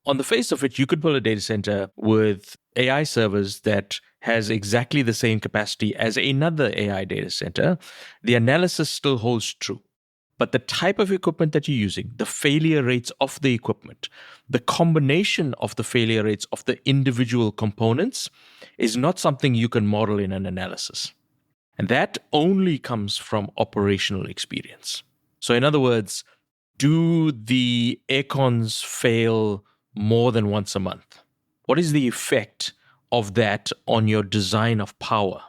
On the face of it, you could build a data center with AI servers that has exactly the same capacity as another AI data center. The analysis still holds true. But the type of equipment that you're using, the failure rates of the equipment, the combination of the failure rates of the individual components is not something you can model in an analysis. And that only comes from operational experience. So in other words, do the air cons fail more than once a month? What is the effect of that on your design of power?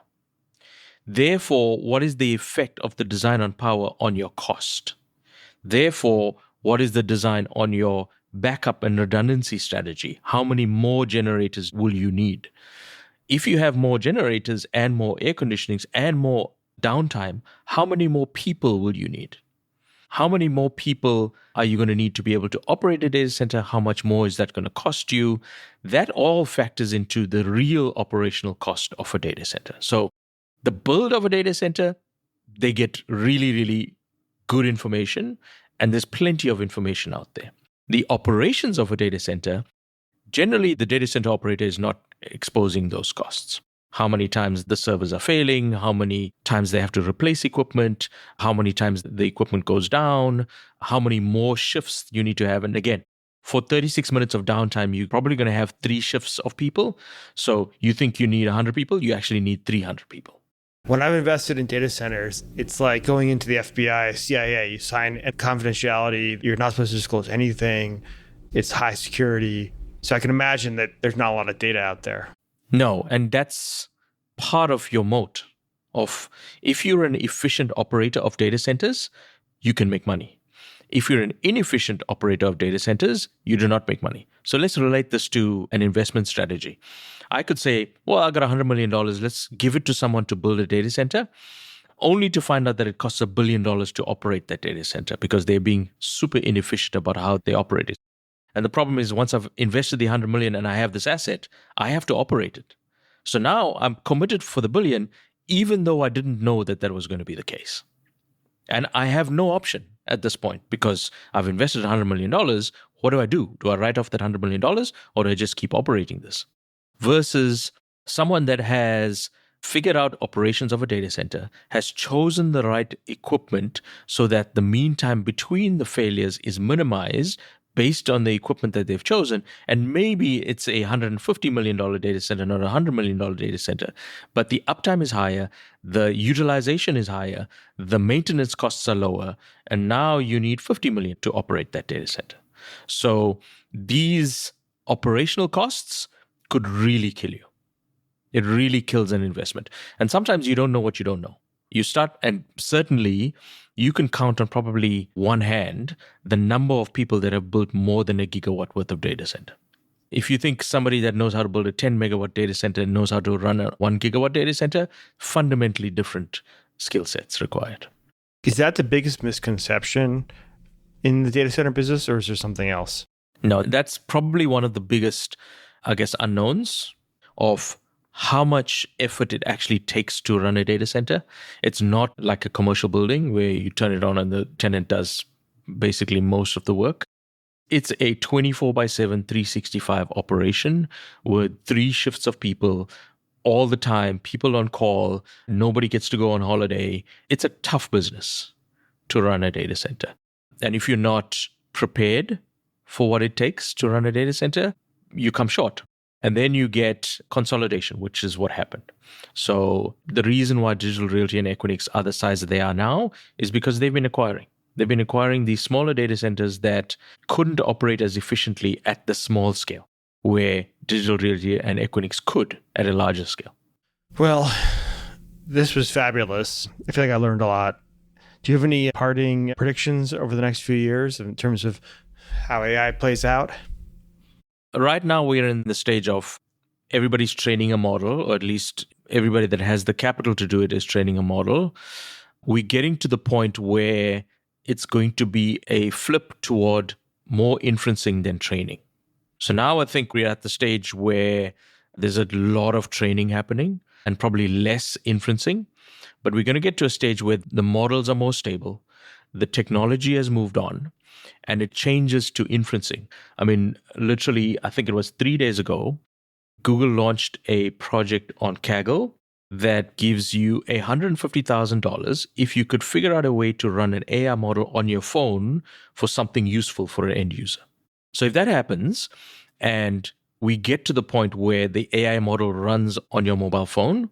Therefore, what is the effect of the design on power on your cost? Therefore, what is the design on your backup and redundancy strategy? How many more generators will you need? If you have more generators and more air conditionings and more downtime, how many more people will you need? How many more people are you going to need to be able to operate a data center? How much more is that going to cost you? That all factors into the real operational cost of a data center. So the build of a data center, they get really, really good information, and there's plenty of information out there. The operations of a data center, generally the data center operator is not exposing those costs. How many times the servers are failing, how many times they have to replace equipment, how many times the equipment goes down, how many more shifts you need to have. And again, for 36 minutes of downtime, you're probably going to have 3 shifts of people. So you think you need 100 people, you actually need 300 people. When I've invested in data centers, it's like going into the FBI, CIA, you sign confidentiality, you're not supposed to disclose anything, it's high security. So I can imagine that there's not a lot of data out there. No, and that's part of your moat of if you're an efficient operator of data centers, you can make money. If you're an inefficient operator of data centers, you do not make money. So let's relate this to an investment strategy. I could say, well, I got $100 million. Let's give it to someone to build a data center, only to find out that it costs $1 billion to operate that data center because they're being super inefficient about how they operate it. And the problem is once I've invested the 100 million and I have this asset, I have to operate it. So now I'm committed for the billion, even though I didn't know that that was going to be the case. And I have no option at this point because I've invested $100 million. What do I do? Do I write off that $100 million or do I just keep operating this? Versus someone that has figured out operations of a data center, has chosen the right equipment so that the mean time between the failures is minimized based on the equipment that they've chosen. And maybe it's a $150 million data center, not a $100 million data center, but the uptime is higher, the utilization is higher, the maintenance costs are lower, and now you need $50 million to operate that data center. So these operational costs could really kill you. It really kills an investment. And sometimes you don't know what you don't know. You start, and certainly you can count on probably one hand the number of people that have built more than a gigawatt worth of data center. If you think somebody that knows how to build a 10 megawatt data center knows how to run a 1 gigawatt data center, fundamentally different skill sets required. Is that the biggest misconception in the data center business, or is there something else? No, that's probably one of the biggest, unknowns of how much effort it actually takes to run a data center. It's not like a commercial building where you turn it on and the tenant does basically most of the work. It's a 24/7, 365 operation with 3 shifts of people all the time, people on call, nobody gets to go on holiday. It's a tough business to run a data center. And if you're not prepared for what it takes to run a data center, you come short. And then you get consolidation, which is what happened. So the reason why Digital Realty and Equinix are the size that they are now is because they've been acquiring. They've been acquiring these smaller data centers that couldn't operate as efficiently at the small scale. where digital reality and Equinix could at a larger scale. Well, this was fabulous. I feel like I learned a lot. Do you have any parting predictions over the next few years in terms of how AI plays out? Right now, we're in the stage of everybody's training a model, or at least everybody that has the capital to do it is training a model. We're getting to the point where it's going to be a flip toward more inferencing than training. So now I think we're at the stage where there's a lot of training happening and probably less inferencing. But we're going to get to a stage where the models are more stable, the technology has moved on, and it changes to inferencing. I mean, literally, I think it was 3 days ago, Google launched a project on Kaggle that gives you $150,000 if you could figure out a way to run an AI model on your phone for something useful for an end user. So if that happens, and we get to the point where the AI model runs on your mobile phone,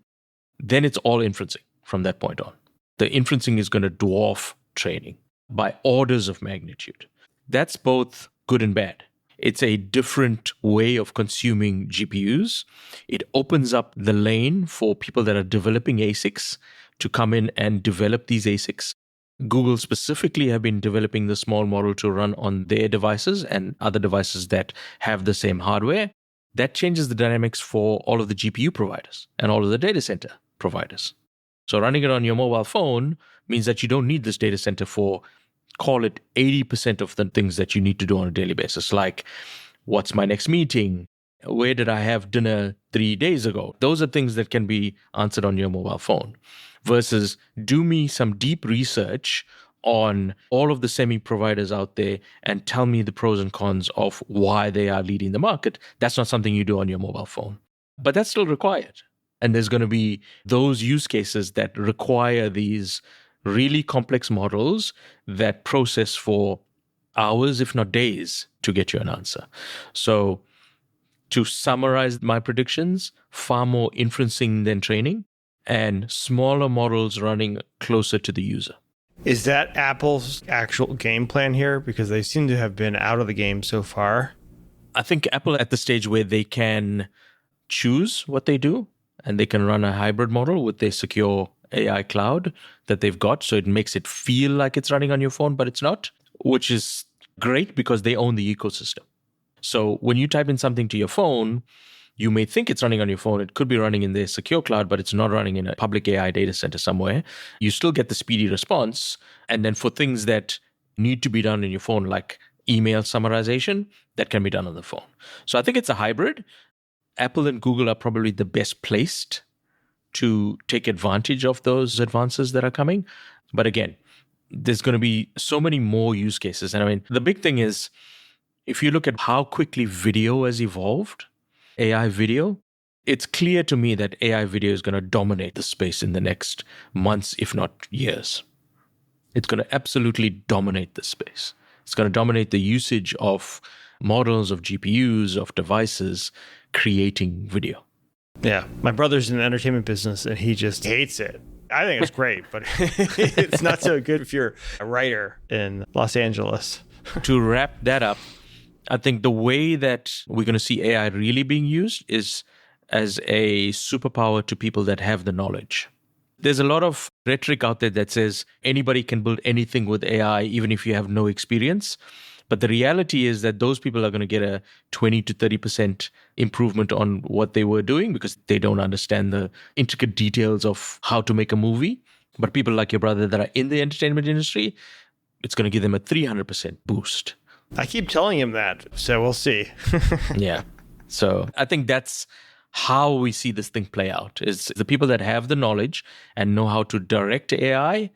then it's all inferencing from that point on. The inferencing is going to dwarf training by orders of magnitude. That's both good and bad. It's a different way of consuming GPUs. It opens up the lane for people that are developing ASICs to come in and develop these ASICs. Google specifically have been developing the small model to run on their devices and other devices that have the same hardware. That changes the dynamics for all of the GPU providers and all of the data center providers. So running it on your mobile phone means that you don't need this data center for, call it 80% of the things that you need to do on a daily basis, like what's my next meeting? Where did I have dinner 3 days ago? Those are things that can be answered on your mobile phone versus do me some deep research on all of the semi providers out there and tell me the pros and cons of why they are leading the market. That's not something you do on your mobile phone, but that's still required. And there's going to be those use cases that require these really complex models that process for hours, if not days, to get you an answer. So to summarize my predictions, far more inferencing than training and smaller models running closer to the user. Is that Apple's actual game plan here? Because they seem to have been out of the game so far. I think Apple at the stage where they can choose what they do and they can run a hybrid model with their secure AI cloud that they've got. So it makes it feel like it's running on your phone, but it's not, which is great because they own the ecosystem. So when you type in something to your phone, you may think it's running on your phone. It could be running in their secure cloud, but it's not running in a public AI data center somewhere. You still get the speedy response. And then for things that need to be done in your phone, like email summarization, that can be done on the phone. So I think it's a hybrid. Apple and Google are probably the best placed to take advantage of those advances that are coming. But again, there's going to be so many more use cases. And I mean, the big thing is, if you look at how quickly video has evolved, AI video, it's clear to me that AI video is going to dominate the space in the next months, if not years. It's going to absolutely dominate the space. It's going to dominate the usage of models, of GPUs, of devices creating video. Yeah, my brother's in the entertainment business and he just hates it. I think it's great, but it's not so good if you're a writer in Los Angeles. To wrap that up, I think the way that we're going to see AI really being used is as a superpower to people that have the knowledge. There's a lot of rhetoric out there that says anybody can build anything with AI, even if you have no experience. But the reality is that those people are going to get a 20 to 30% improvement on what they were doing because they don't understand the intricate details of how to make a movie. But people like your brother that are in the entertainment industry, it's going to give them a 300% boost. I keep telling him that, so we'll see. Yeah. So I think that's how we see this thing play out, is the people that have the knowledge and know how to direct AI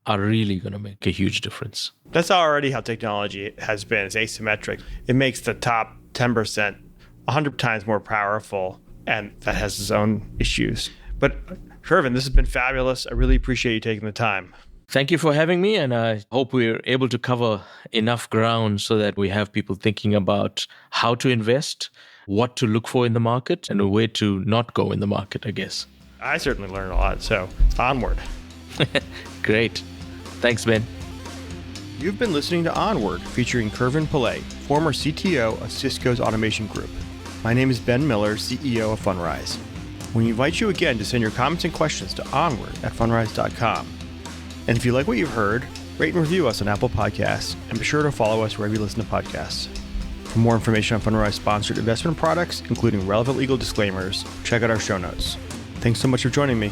are really going to make a huge difference. That's already how technology has been. It's asymmetric. It makes the top 10% 100 times more powerful, and that has its own issues. But Kervin, this has been fabulous. I really appreciate you taking the time. Thank you for having me, and I hope we're able to cover enough ground so that we have people thinking about how to invest, what to look for in the market, and where to not go in the market, I guess. I certainly learned a lot, so onward. Great. Thanks, Ben. You've been listening to Onward, featuring Kervin Pillay, former CTO of Cisco's Automation Group. My name is Ben Miller, CEO of Fundrise. We invite you again to send your comments and questions to onward@fundrise.com. And if you like what you've heard, rate and review us on Apple Podcasts, and be sure to follow us wherever you listen to podcasts. For more information on Fundrise sponsored investment products, including relevant legal disclaimers, check out our show notes. Thanks so much for joining me.